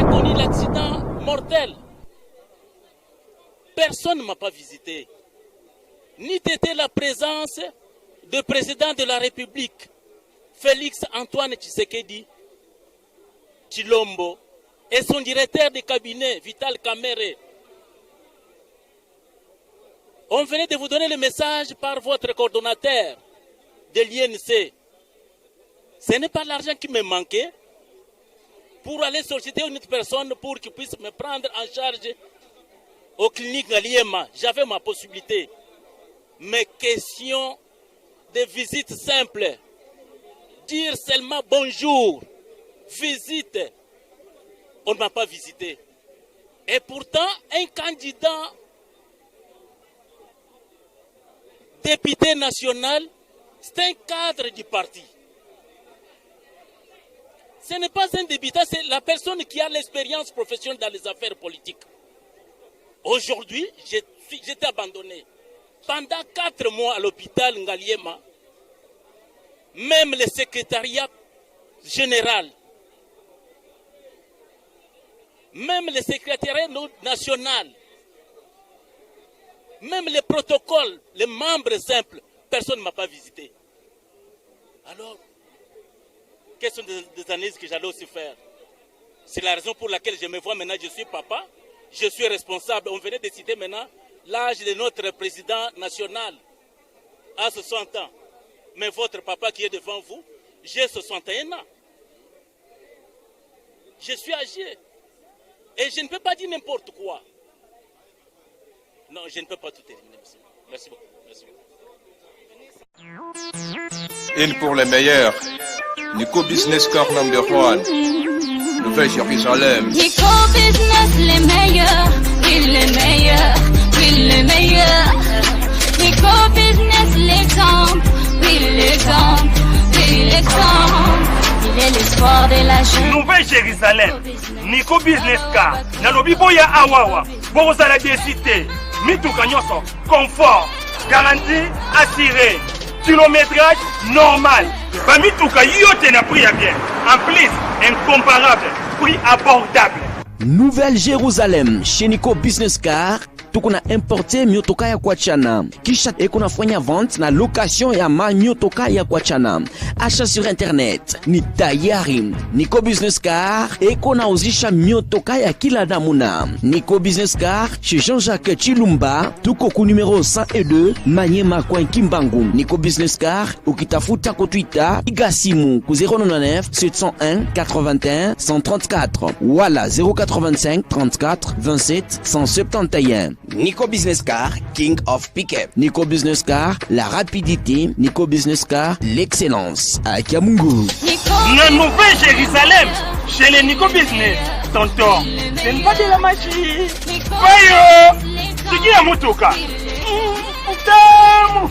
connu l'accident mortel. Personne ne m'a pas visité. Ni était la présence du président de la République, Félix Antoine Tshisekedi Tshilombo, et son directeur de cabinet, Vital Kamerhe. On venait de vous donner le message par votre coordonnateur de l'INC. Ce n'est pas l'argent qui me manquait pour aller solliciter une autre personne pour qu'il puisse me prendre en charge aux cliniques Ngaliema. J'avais ma possibilité. Mais question de visite simple. Dire seulement bonjour. Visite. On ne m'a pas visité. Et pourtant, un candidat député national, c'est un cadre du parti. Ce n'est pas un député, c'est la personne qui a l'expérience professionnelle dans les affaires politiques. Aujourd'hui, j'étais abandonné. Pendant 4 mois à l'hôpital Ngaliema, même le secrétariat général, même le secrétariat national, même les protocoles, les membres simples, personne ne m'a pas visité. Alors, quelles sont des analyses que j'allais aussi faire? C'est la raison pour laquelle je me vois maintenant, je suis papa, je suis responsable. On venait de citer maintenant l'âge de notre président national à 60 ans. Mais votre papa qui est devant vous, j'ai 61 ans. Je suis âgé. Et je ne peux pas dire n'importe quoi. Non, je ne peux pas tout éliminer, monsieur. Merci beaucoup. Merci beaucoup. Une pour les meilleurs. Nico Business Car number 1. Nouvelle Jérusalem. Nico Business, les meilleurs. Oui, les meilleurs. Oui, les meilleurs. Nico Business, l'exemple. Oui, l'exemple. Oui, l'exemple. Il est l'espoir de la jeune. Nouvelle Jérusalem. Nico Business Car. Nalobi boya awawa. Borosala décité. Mituka nyoso. Confort. Garantie assurée. Kilométrage normal. Bamituka yote na prix à bien. En plus, incomparable. Prix abordable. Nouvelle Jérusalem. Chez Nico Business Car. Tukuna importe miotoka ya kuachana. Kisha ekuna fanya vente na location ya miotoka ya kuachana. Achat sur internet ni tayari. Nico Business Car ekuna uzisha miotoka ya kila namuna. Nico Business Car chez Jean-Jacques Chilumba, tuko ku numéro 102 Manyema Coin Kimbangu. Nico Business Car ukitafuta ko Twitter igasimu ku 099 701 81 134 wala 085 34 27 171. Nico Business Car, King of Pickup. Nico Business Car, la rapidité. Nico Business Car, l'excellence. À Kiamungu. La Nouvelle Jérusalem, chez les Nico Business. Tonton, ce n'est pas de la magie. Voyons, c'est qui a Motoka? Putain,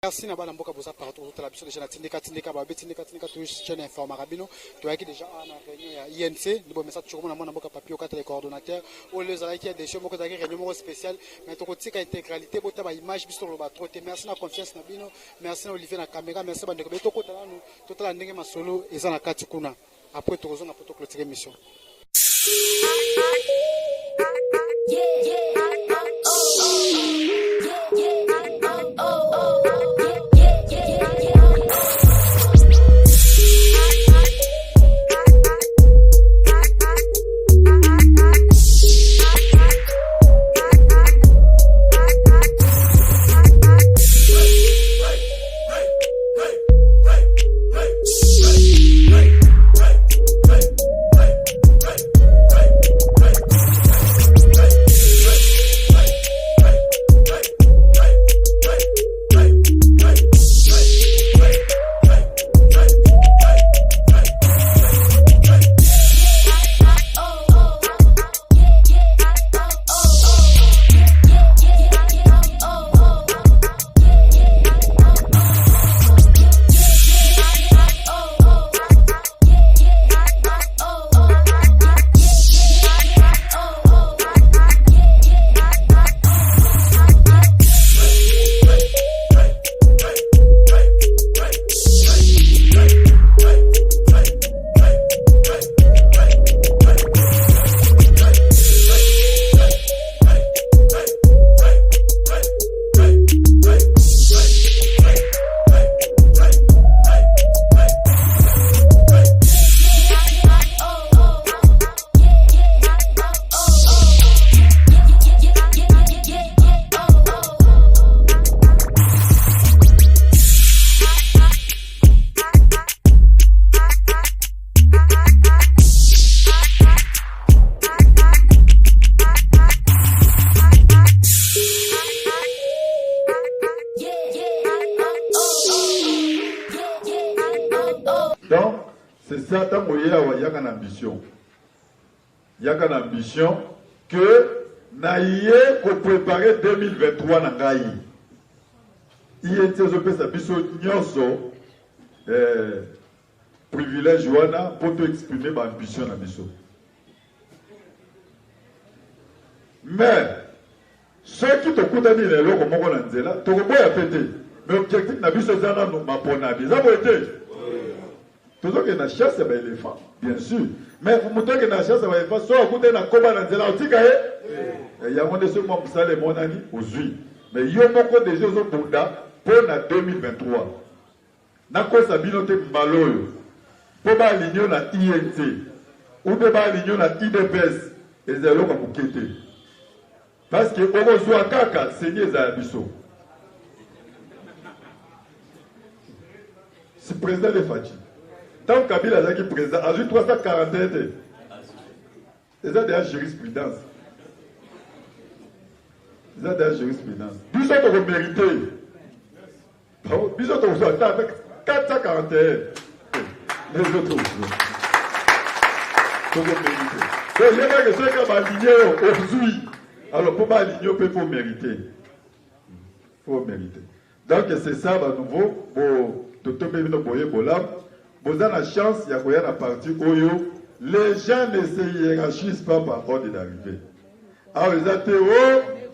Merci Nabana Mboka Boza partout toute la biso déjà tindika ba tindika tout chaîne information rabino to yaki déjà en réunion ya INC libo message toujours na mwana Mboka Papio kata les coordonnateurs au les ala qui a des choses moko daki réunion spéciale mais to kotika intégralité bota ba image biso lo ba troté merci na confiance na bino merci na Olivier na caméra merci ba ndeko beto kota na nous totala ndenge masolo eza na kati kuna après to kozonga poto clôturer mission. ça tant qu'il y a une ambition. Il y a une ambition que naïe pour préparer 2023 na ngai. Il y a des biso nyoso privilège wana pour te exprimer ma ambition na biso. Mais ceux qui te coûtent ni les loko moko na nzela, to ko boya pété. Mais objectif na biso zana no mapona bi. Ça boité. Tout ce qui est na chasse ba éléphant, bien sûr. Mais vous montrez que na chasse ba éléphant, so coûter na koba na nzela otika e. Il y a mon dessus mon salé mon ami aujourd'hui. Mais yo moko des jeux au bunda pour na 2023. Na ko sabino te mbaloyo. Pour ba aligner na INT ou de ba aligner na IDPS et zéro comme mukete. Parce que au besoin kaka seigneur za biso. Si président de Fati. Tant Kabila Zaki président a eu 341. C'est ça déjà jurisprudence. C'est ça déjà jurisprudence. Biso to mérité. Biso to avec 441. Les autres aussi. Faut mériter. C'est les gars que ceux qui ont aligné aujourd'hui. Alors pour aligner, il faut mériter. Il faut mériter. Donc c'est ça, à nouveau, pour tout le monde boyer bolam. Vous avez la chance, il y a quoi la partie Oyo. Les gens ne se hiérarchisent pas par ordre d'arrivée. Alors les athées,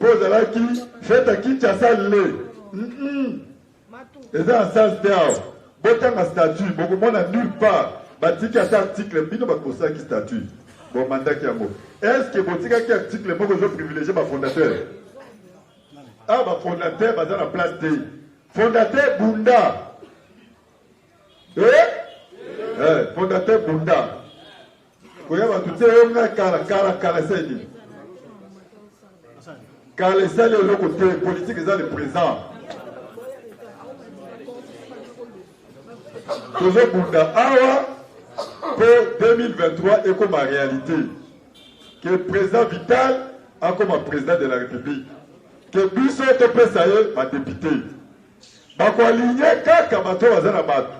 pose à la qui, faites à qui tu as ça le. Les gens en sens d'art. Botan a statut, beaucoup de monde n'a nulle part. Batika cet article, bino bakosa qui statut. Bon mandat qui a mot. Est-ce que Botika qui article, moi je privilégié ma fondateur? Ah, ma fondateur, bah dans la place D. Fondateur Bunda. Fondateur Bunda. Quand il y a tout ça, on a Kala Sedi. Kala Sedi, le côté politique, c'est le présent. Toujours Bunda. Awa, pour 2023, et comme en réalité, que le président Vital a comme un président de la République, que Bissot te peut sailler ma député. Ma quoi aligné kaka bato wazana bato.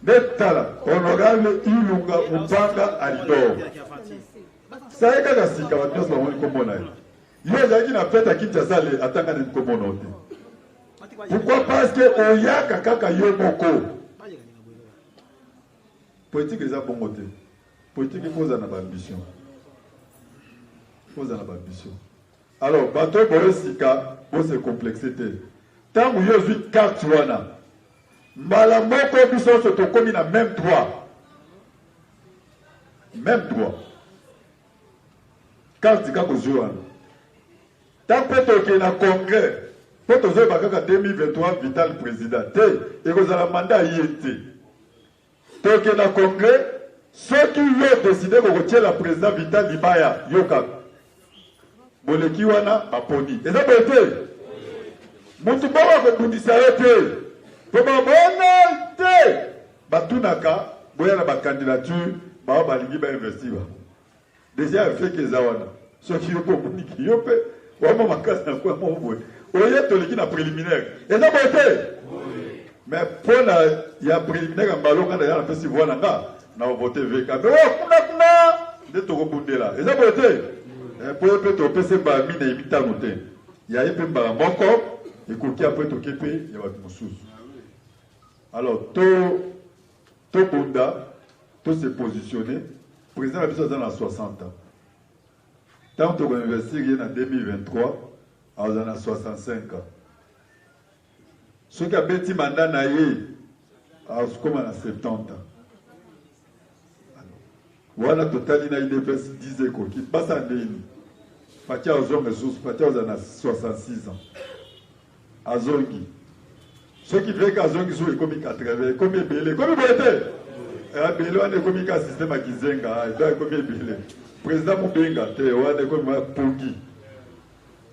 Netala, honorable Ilunga Upanga Alidor. Ça y est kaka sika bato sa woni komona. Yo zaki na fête à Kinshasa le atanga ni komona ote. Pourquoi? Parce que oyaka kaka yo moko. Politique les a bon côté. Politique il faut en avoir ambition. Il faut en avoir ambition. Alors, bateau Borosika, pour se complexité. Tant que je suis 4 wana, malamoko biso se to komi na même droit. Même droit. 4 ka ko wana. Tant que na congrès, pour to zo bakaka 2023 vital président. Et que la mandat y était. Donc, dans le congrès, ceux qui ont décidé de retirer la présidente Vital Libaya, Yoka, Boleki wana, Aponi. Et ça peut être. Moutubawa ko bundisa yote. Pour ma bonne Batunaka, boya na candidature, ba balingi ba investir. Déjà fait que zawana. Ceux qui ont communiqué yope, wama makasa na kwa mo boy. Oye toliki na préliminaire. Et ça peut être. Mais pour il y a préliminaire en ballon quand il y a la festival on a voté VK. Mais de to rebonde là. Et ça peut être pour peut to PC ba mi na imita noté. Il y a peu ba moko et koki après to kepe il y a ba mususu. Alors to bunda to se positionner président la biso dans la 60 ans. Tant to investir en 2023 à 65 ans. Ce qui a bâti mandat naïe, comme à 70 ans. Voilà, total, il y a une défense 10 échos qui passe en ligne. Patia aux hommes ressources, Patia aux 66 ans. Azongi. Ceux qui veulent qu'Azongi soit comme 80, comme Belé, comme Belé. Belé, on est comme un système à Kizenga, il doit être comme Belé. Président Moubenga, on est comme un Pongi.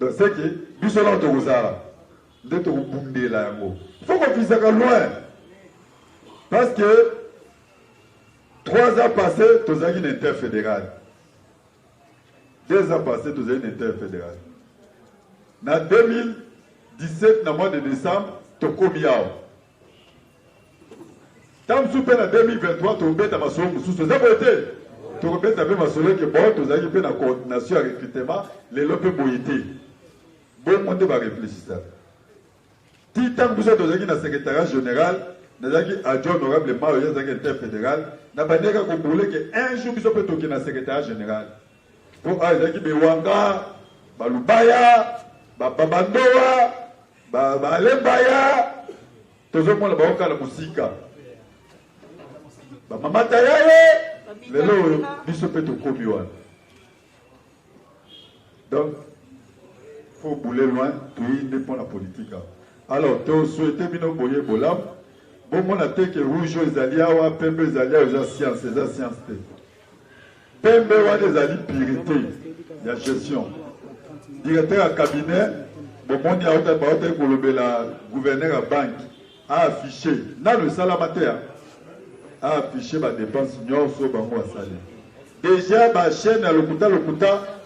Donc, c'est que, Bissolan Torozara. D'être au bout de la yango. Il faut qu'on puisse aller loin. Parce que 3 ans passés, tu as une interfédérale. 2 ans passés, tu as une interfédérale. En 2017, dans le mois de décembre, tu as commis. Tant que en 2023, tu as ma solo sous ce zaboté. Tu as ma solo que bon, tu as eu la coordination avec recrutement, les lopes boyété. Bon monde va réfléchir ça. Tant que vous êtes dans le secrétariat général, nous avons adjoint honorablement au interfédéral, nous avons dit qu'un jour, nous avons dans le secrétariat général. Pour Azaki Bewanga, Balubaya, Babandoa, Balembaya, tout le monde a la musique. Maman Tayaye, le lot, nous sommes commis. Donc, il faut bouler loin, tout dépend de la politique. Alors, tu souhaites que nous boyer bolam. Bon, mon attaque que rouge les alliés, ou pembe les alliés, aux sciences, les sciences. Pembe ou des alliés purité, la gestion. Directeur à cabinet, bon, mon yaouta baote pour la gouverneur à banque a affiché, dans le salamateur, a affiché ma dépense nyonso bango à salaire. Déjà, ma chaîne à l'okuta,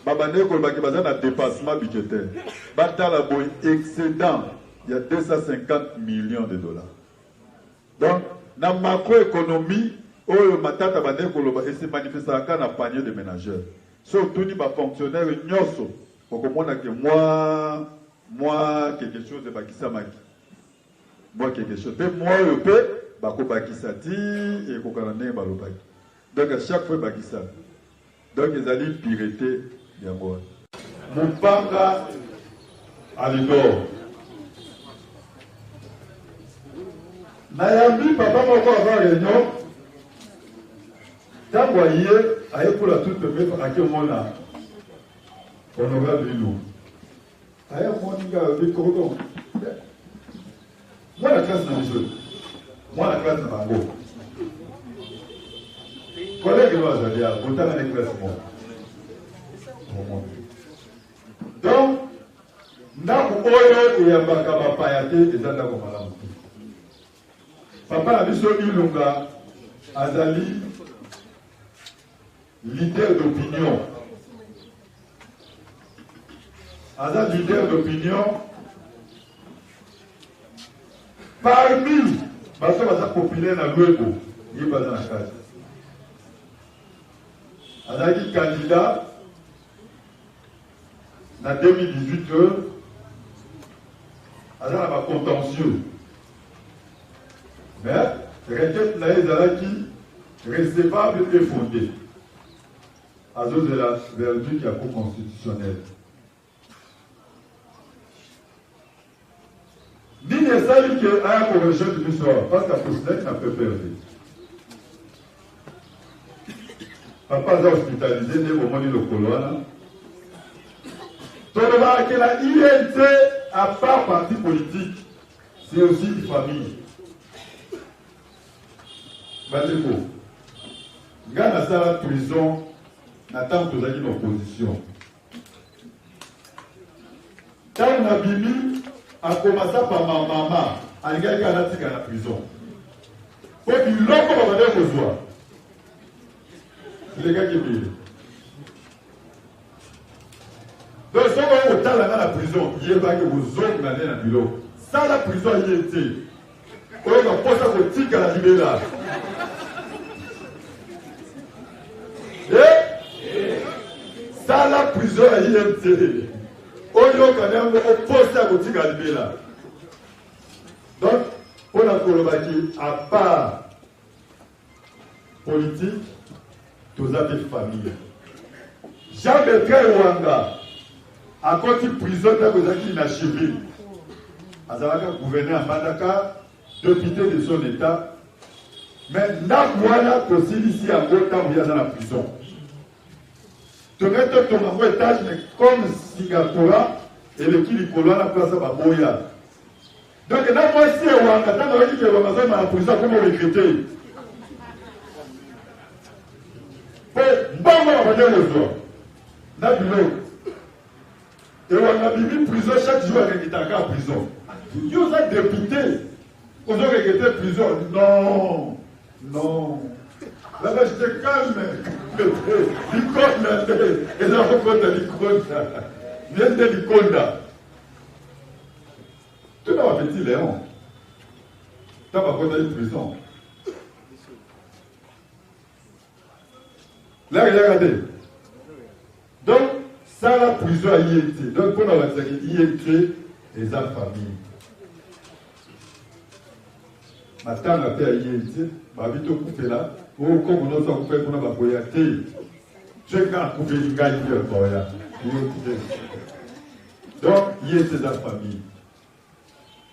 babane kolbaki bazan à dépassement budgétaire. Batala boy excédent. Il y a 250 millions de dollars. Donc, dans la macroéconomie, et se manifeste dans le panier de ménageurs. Surtout, les fonctionnaires, pour que moi, quelque chose de Bakisamaki. Moi, quelque chose. Mais moi, je peux, Bakisati et Kokanane Balobaki. Donc, à chaque fois, Bakisa. Donc, ils allaient pireter bien moi. Mon papa, à l'idore. Nayambi, papa, moko avant réunion. Tant que voyez, aïe pour la toute mettre à qui on a. Honorable Lilou. Aïe, mon gars, le cordon. Moi, la classe n'a pas joué. Moi, la classe n'a pas joué. Collègue, nous allons dire, autant la classe, moi. Donc, Naku Oyo et Yabaka Payate et Zandako Malam. Papa Abiso Ilunga, Azali, leader d'opinion. Azali, leader d'opinion. Parmi, parce que c'est populaire dans l'Ouébo, il est pas dans la case. Azali, candidat, en 2018, Azali a contentieux. Mais, requête Naïzalaki, recevable et fondée. Azos de la vertu qui a pour constitutionnel. Ni ne savent qu'il y a un corrigé de l'histoire, parce qu'à Poussinette n'a pas perdu. Papa a hospitalisé, n'est au moment de l'Okoloana. Tout le monde que la INT, à part parti politique, c'est aussi une famille. Bateko, Gana Sala prison, n'attend que vous ayez une opposition. Quand on a bimi, a commencé par ma maman, à l'égal à la prison. Pour qu'il l'homme va venir au soir. C'est les gars qui vivent. Donc, si on va au la prison, il y a que vous autres n'allez dans le bureau. Ça, la prison, il y était. On va poser au tic à la libéra. Ça, la prison, il y était. On va poser au tic à la libéra. Donc, pour la Kolobaki, à part politique, tous avez famille. Jamais très Rwanda. À côté de prison, vous avez inachevé. Azalaka gouverneur à Madaka, député de son état. Mais Nakwala, aussi ici à Gota, vous êtes dans la prison. Tu mets ton étage, mais comme Singapour, et le Kilikolo, la place à Baboya. Donc, là, moi, si on a dit que vous êtes dans la prison, comment vous regrettez? Bon, on va dire le soir. Nabilo. Et on a mis prison chaque jour avec Itaka en prison. Vous êtes député. Vous avez regretté prison. Non. Non. Là-bas, je te calme. L'icône, et là, on compte l'icône. Viens de l'icône. Tu n'as pas petit Léon. Tu n'as pas compté une prison. Là, regardez. Donc, ça, la prison à INT. Donc, pour la INT, les familles. Maintenant, on a fait à INT, on va vite couper là. Comme on a coupé pour la boyaté. Je vais couper une gagne de boya. Donc, INT, la famille.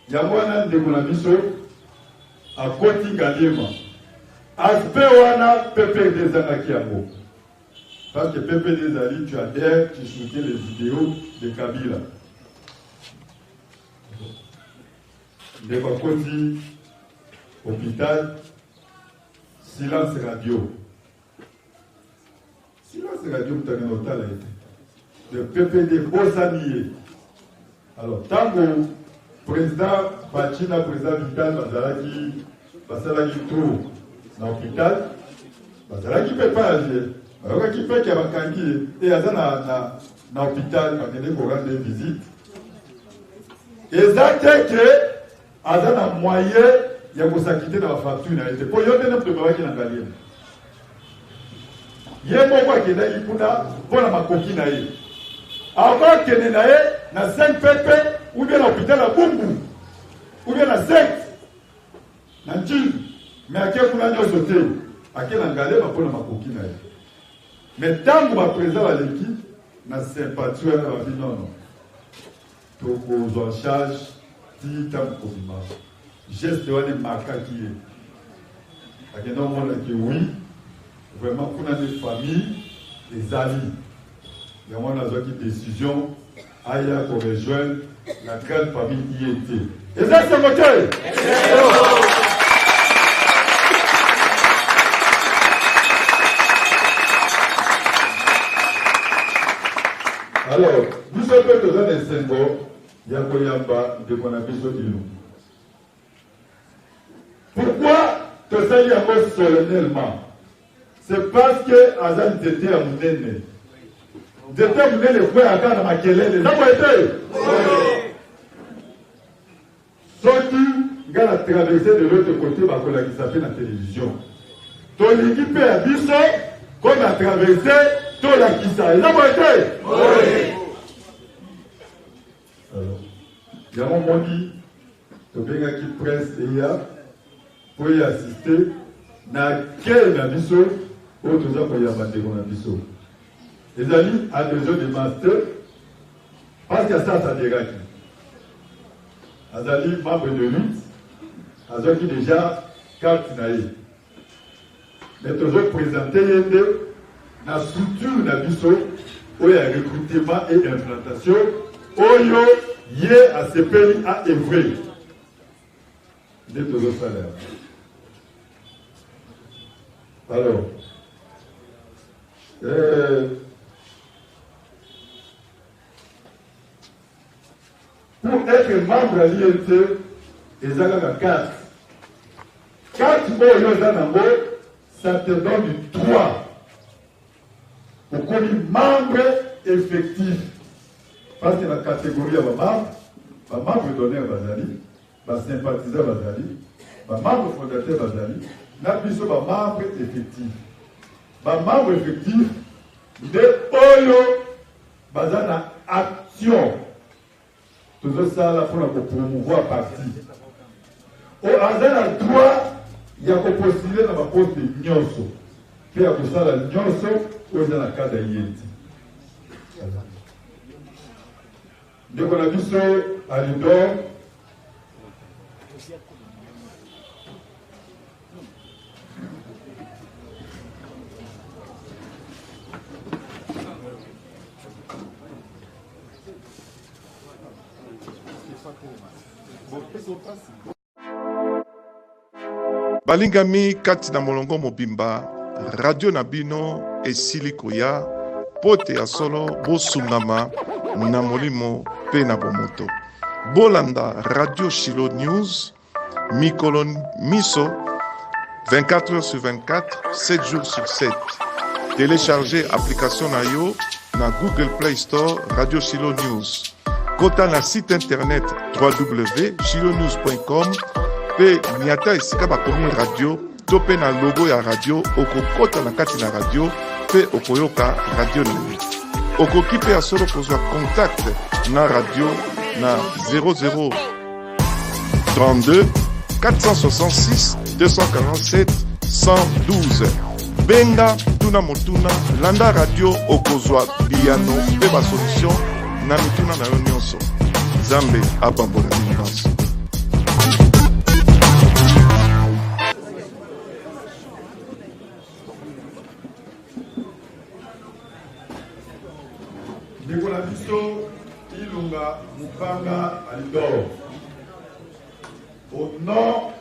Il y a un de mon ami à côté Galima. Aspect wana PPD Zanaki Amo. Parce que PPD Zali, tu adhères, tu soutiens les vidéos de Kabila. De côté hôpital, silence radio. Silence radio, tu as un hôtel. Le PPD Bosanier. Alors, tant que président Bachina, président Vital, Bazalaki Tour dans l'hôpital, Bazalaki ne peut pas agir. Alors, qui fait qu'il y a un kangi et il y a dans l'hôpital, quand il y a des visites. Et ça, c'est que, il y a un moyen, il y a un quitter dans la facture. Pour y avoir un peu de travail qui est dans la galerie. Il y a un peu qui est dans la pour la coquine. Avant qu'il y ait dans 5 PP, ou bien l'hôpital à Bungu, ou bien la 7, dans Djil, mais à quel point nous sauter, à quel engagé va prendre ma coquine. Mais tant que ma présence à l'équipe, na sympathie, elle va dire non, non. Donc, aux en charge, dit tant que geste de marquage qui est. À quel moment on dit oui, vraiment pour notre famille, les amis. Il y a une décision, ailleurs pour rejoindre la grande famille INT. Et ça, c'est mon cœur. Alors, nous sommes dans un symbole, il y a Koyamba de Konabiso Dino. Pourquoi te saluer encore solennellement? C'est parce que Azan était à mon aîné. J'étais à mon aîné, le frère à ma kelele. Ça m'a été? Surtout, il a traversé de l'autre côté, qui s'appelle la télévision. Ton équipe est à Bisso, comme a traversé, ton la qui ça. Ça m'a été? Alors, il y a un moment dit, tu as qui presse et il y a, pour y assister, dans quel Bisso, autres gens pour y avancer comme Bisso. Les amis ont besoin de master, parce que ça dérange. Azali, membre de lutte, Azali déjà carte naïe. Mais toujours présenté la structure d'Abisso, où il y a recrutement et implantation, où il y a à ce pays à œuvrer. Des toujours salaires. Alors, pour être membre de l'INT, ils ont 4. 4 mots, ça te donne du 3. Pour qu'on ait membre effectif. Parce que la catégorie de membre d'honneur Bazali, sympathisant Bazali, membre fondateur Bazali, n'a plus de membre effectif. Membre effectif, de Oyo, Bazana action. Tout ça, là, pour promouvoir parti. Au hasard, à droit, il y a qu'à postuler dans ma poste de Nyonso. Puis, à cause de la Nyonso, où il y a la carte d'Ayenti. Donc, on a vu ça à l'Udor. balingami kati na molongo mobimba radio na bino esili koya pote ya solo bosungama na molimo pe na bomoto bolanda radio Shilo News mikolo miso 24 heures sur 24 7 jours sur 7 téléchargez application na yo na Google Play Store radio Shilo News kota na site internet www.shilonews.com pe niata esika bakomi radio to pe na logo ya radio okokota na kati na radio pe okoyoka radio na yo. Okoki mpe ya solo kozwa contact na radio na 00 32 466 247 112. Benga tuna motuna landa radio okozwa biyano mpe basolution na mituna na yo nyonso. Nzambe apambola bino nyonso. Ndeko biso Ilunga Mupanga Alidor, au nom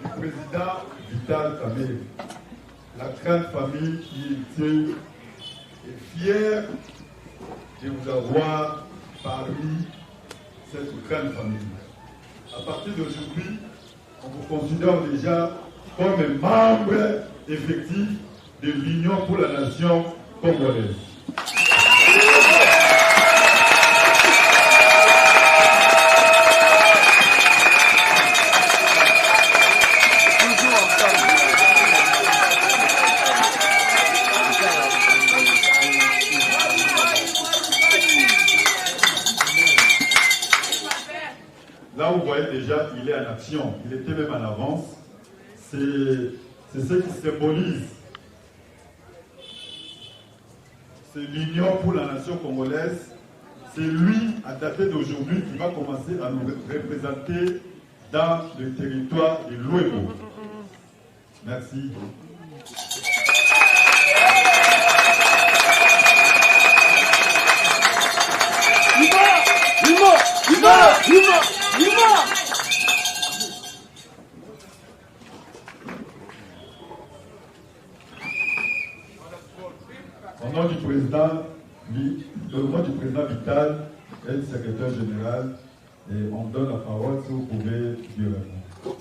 du président Vital Kamerhe, la grande famille INC est fière de vous avoir parmi cette grande famille. À partir d'aujourd'hui, on vous considère déjà comme un membre effectif de l'Union pour la nation congolaise. Là, vous voyez déjà, il est en action. Il était même en avance. C'est ce qui symbolise. C'est l'Union pour la nation congolaise. C'est lui, à dater d'aujourd'hui, qui va commencer à nous représenter dans le territoire de l'Ouébo. Merci. Au nom du président Vital et du secrétaire général, et on donne la parole si vous pouvez dire le mot.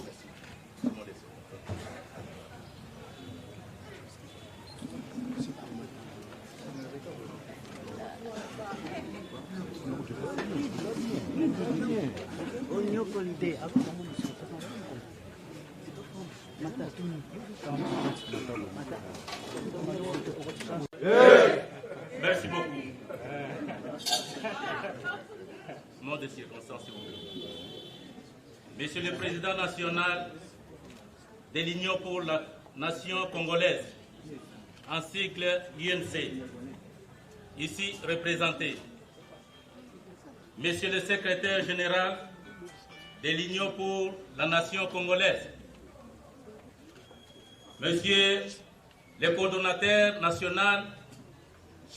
Merci beaucoup. Mot de circonstance, s'il vous plaît. Monsieur le Président national de l'Union pour la nation congolaise, en cycle UNC, ici représenté. Monsieur le Secrétaire général de l'Union pour la nation congolaise, Monsieur le coordonnateur national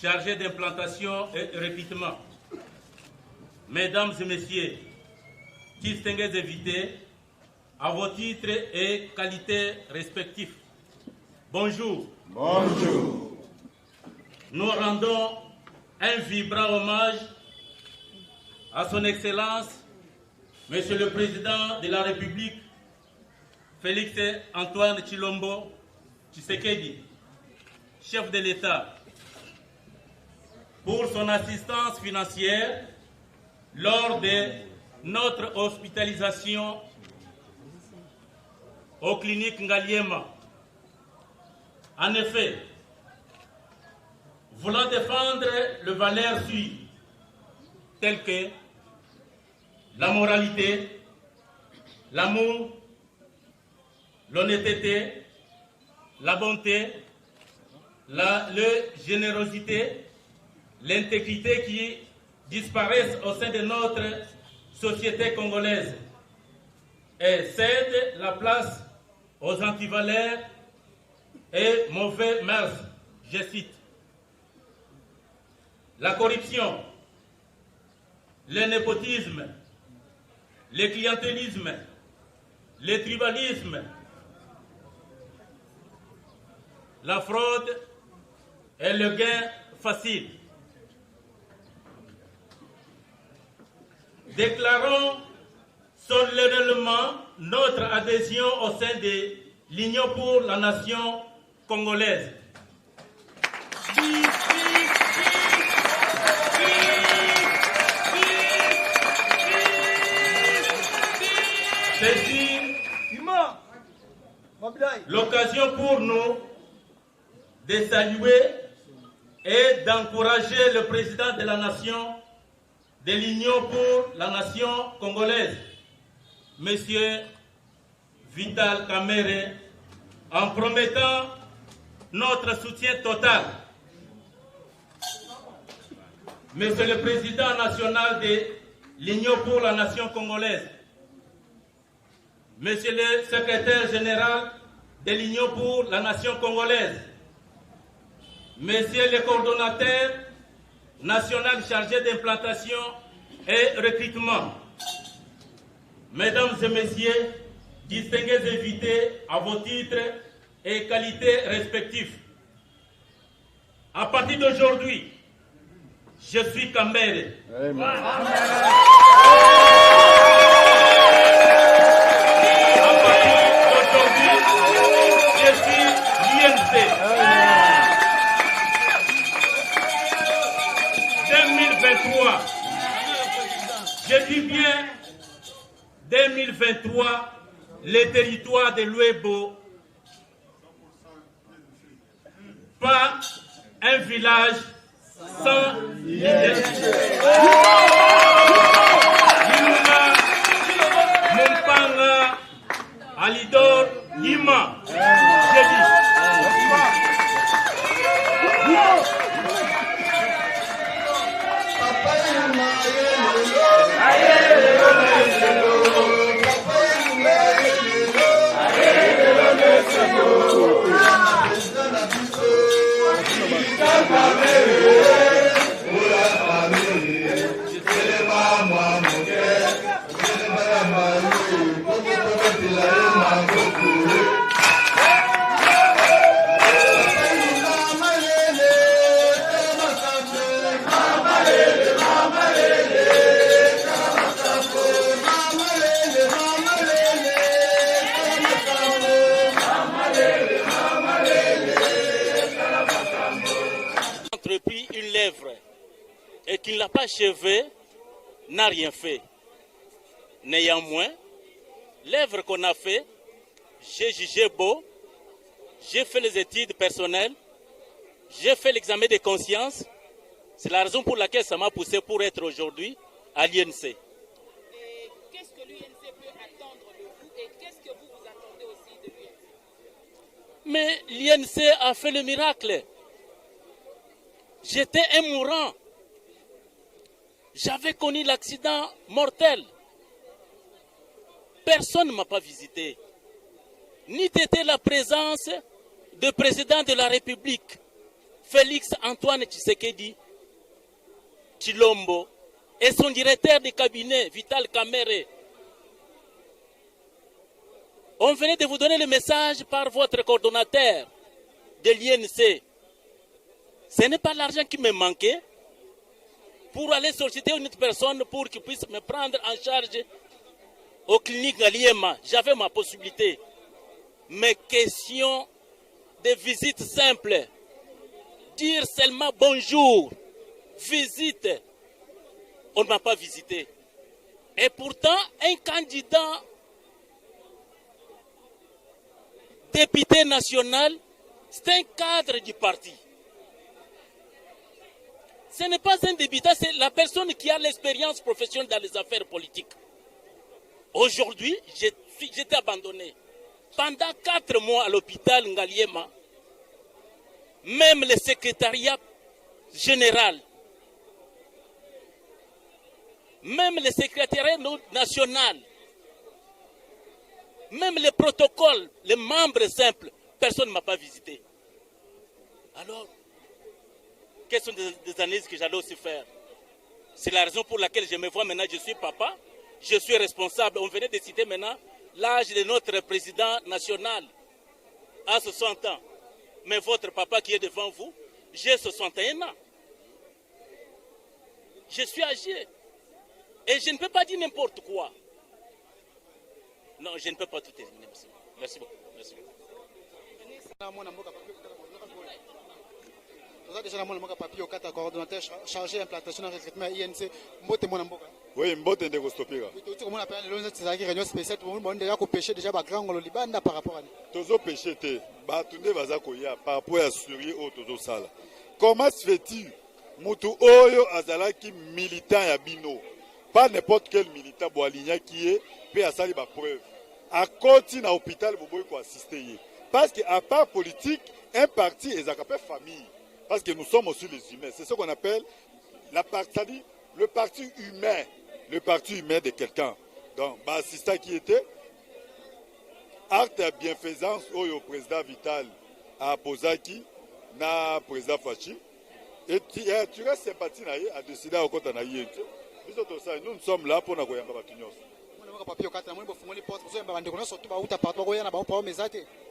chargé d'implantation et de recrutement, Mesdames et Messieurs, distingués invités, à vos titres et qualités respectifs, bonjour. Bonjour. Nous rendons un vibrant hommage à son Excellence, Monsieur le Président de la République, Félix Antoine Tshilombo Tshisekedi, chef de l'État, pour son assistance financière lors de notre hospitalisation aux cliniques Ngaliema. En effet, voulant défendre les valeurs sûres telles que la moralité, l'amour, l'honnêteté, la bonté, la générosité, l'intégrité qui disparaissent au sein de notre société congolaise et cède la place aux antivaleurs et mauvais mœurs, je cite. La corruption, le népotisme, le clientélisme, le tribalisme, la fraude et le gain facile. Déclarons solennellement notre adhésion au sein de l'Union pour la nation congolaise. C'est l'occasion pour nous de saluer et d'encourager le président de la nation, de l'Union pour la nation congolaise, M. Vital Kamerhe, en promettant notre soutien total. Monsieur le Président national de l'Union pour la nation congolaise, Monsieur le Secrétaire général de l'Union pour la nation congolaise, Monsieur le Coordonnateur national chargé d'implantation et recrutement, Mesdames et Messieurs, distingués invités à vos titres et qualités respectifs. À partir d'aujourd'hui, je suis Kamerhe. À partir d'aujourd'hui, je suis l'INC. 2023, je dis bien 2023, les territoires de l'Ouébo, pas un village sans identité. Mumpanga, Alidor, Lima. J'ai dit. Entrepris une lèvre et qui ne l'a pas achevé n'a rien fait. Néanmoins, l'œuvre qu'on a fait, j'ai jugé beau, j'ai fait les études personnelles, j'ai fait l'examen de conscience. C'est la raison pour laquelle ça m'a poussé pour être aujourd'hui à l'INC. Qu'est-ce que l'UNC peut attendre de vous et qu'est-ce que vous attendez aussi de l'UNC? Mais l'INC a fait le miracle. J'étais un mourant. J'avais connu l'accident mortel. Personne ne m'a pas visité. Ni était la présence du président de la République, Félix Antoine Tshisekedi Tshilombo, et son directeur de cabinet, Vital Kamerhe. On venait de vous donner le message par votre coordonnateur de l'INC. Ce n'est pas l'argent qui me manquait pour aller solliciter une autre personne pour qu'il puisse me prendre en charge aux cliniques à l'IEMA. J'avais ma possibilité. Mais question de visite simple. Dire seulement bonjour. Visite. On ne m'a pas visité. Et pourtant, un candidat député national, c'est un cadre du parti. Ce n'est pas un député, c'est la personne qui a l'expérience professionnelle dans les affaires politiques. Aujourd'hui, j'étais abandonné. Pendant 4 mois à l'hôpital Ngaliema, même le secrétariat général, même le secrétariat national, même les protocoles, les membres simples, personne ne m'a pas visité. Alors, quelles sont des analyses que j'allais aussi faire? C'est la raison pour laquelle je me vois maintenant, je suis papa, je suis responsable. On venait de citer maintenant l'âge de notre président national à 60 ans. Mais votre papa qui est devant vous, j'ai 61 ans. Je suis âgé. Et je ne peux pas dire n'importe quoi. Non, je ne peux pas tout éliminer. Merci beaucoup. Merci beaucoup. Déjà, la papier au coordonnateur chargé d'implantation et recrutement INC. Mbote Mona Mboka. Oui, mbote ndeko stopira. Comment on appelle les réunions spéciales, tout le monde déjà pêcher déjà grand le Liban par rapport à nous. Tozo pêcher te, batunde baza koya par rapport à suri au tozo sala. Comment se fait-il mutu oyo azalaki militant ya bino? Pas n'importe quel militant boalinya qui est pe asali ba preuve. A koti na hôpital boboy ko assister ye. Parce que à part politique, un parti est à famille. Parce que nous sommes aussi les humains. C'est ce qu'on appelle la partie, le parti humain. Le parti humain de quelqu'un. Donc, assistant qui était acte de bienfaisance au président Vital à Posaki, na président Fachi. Et tu restes sympathie à décider au côté de nous sommes là pour nous voir.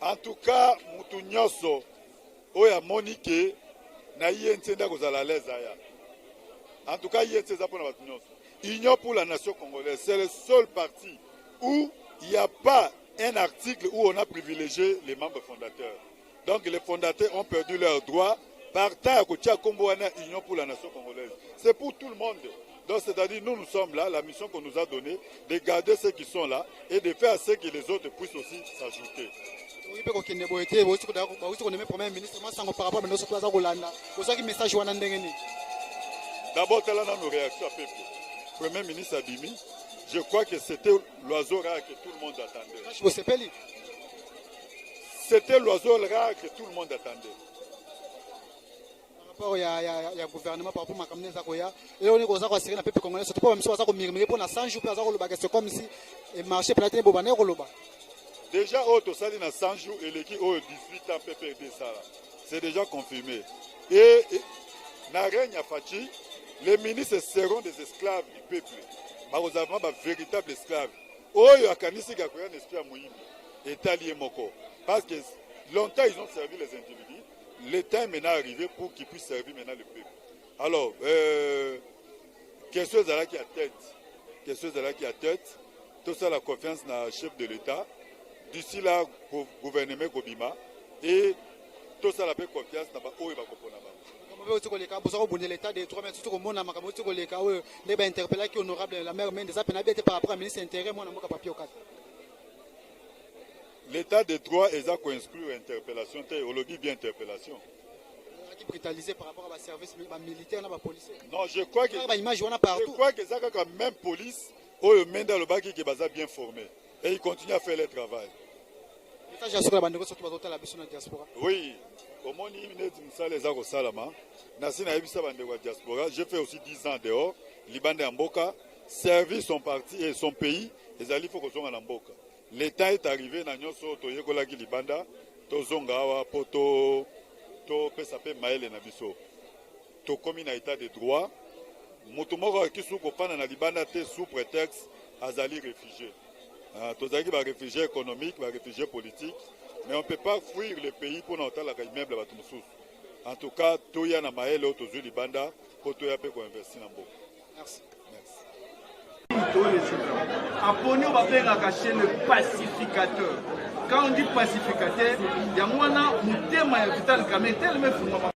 En tout cas, Moutounyoso, Oya Monique, na yente nda kozala l'aise aya. En tout cas, yente za pour na batunyoso. Union pour la nation congolaise, c'est le seul parti où il n'y a pas un article où on a privilégié les membres fondateurs. Donc les fondateurs ont perdu leurs droits partant à Kotia Komboana Union pour la nation congolaise. C'est pour tout le monde. Donc c'est-à-dire nous sommes là, la mission qu'on nous a donnée, de garder ceux qui sont là et de faire ce que les autres puissent aussi s'ajouter. D'abord, tel est nos réactions à peuple. Premier ministre Abimi, je crois que c'était l'oiseau rare que tout le monde attendait. C'était l'oiseau rare que tout le monde attendait. Il y a gouvernement par rapport à ma campagne. Et on est aux arts à peuple congolais. Surtout pas même si on a miré pour la 100 jours, c'est comme si le marché platé bobané roloba. Déjà, au total, il y a 100 jours et l'équipe au 18 ans PPD ça. C'est déjà confirmé. Et Narenya Fachi, les ministres seront des esclaves du peuple. Nous avons des véritables esclaves. Oh, il y a un esprit à Mouim. État lié Moko. Parce que longtemps, ils ont servi les individus. L'État est maintenant arrivé pour qu'ils puissent servir maintenant le peuple. Alors, quelque chose là qui a tête. Quelque chose là qui a tête. Tout ça, la confiance dans le chef de l'État. D'ici là, le gouvernement Kobima. Et tout ça, la confiance dans le Oyo Bakoponaba. L'État de 3 mètres, surtout au monde, les interpellés qui honorable la mère Mendes par rapport à ministre intérieur, moi, je papier au 4. L'État de droit est à co-exclure l'interpellation, théologie bien interpellation. Qui brutalisé par rapport à la service militaire, la police. Non, je crois que ça quand même police, au Mendes le baki qui est bien formé et il continue à faire le travail. Oui, au moins il y a des gens salama. Nasina Ebisa Bandego diaspora. J'ai fait aussi 10 ans dehors. Liban et Mboka, servi son parti et son pays. Les alliés faut qu'on soit en Mboka. L'État est arrivé dans Nyoso, Toyekolaki Libanda, Tozongawa, Poto, To Pesape Maël et Nabiso. To commis un état de droit. Moutoumoro qui sous Kopana na Libanda sous prétexte Azali réfugié. Tozaki va réfugié économique, va réfugié politique. Mais on ne peut pas fuir le pays pour n'entendre la immeuble à Batumsous. En tout cas, Toya na Maël et Tozu Libanda, pour Toya peut investir dans Mboka. Merci. Apponi la chaîne pacificateur. Quand on dit pacificateur, il y a un Vital Kamé tellement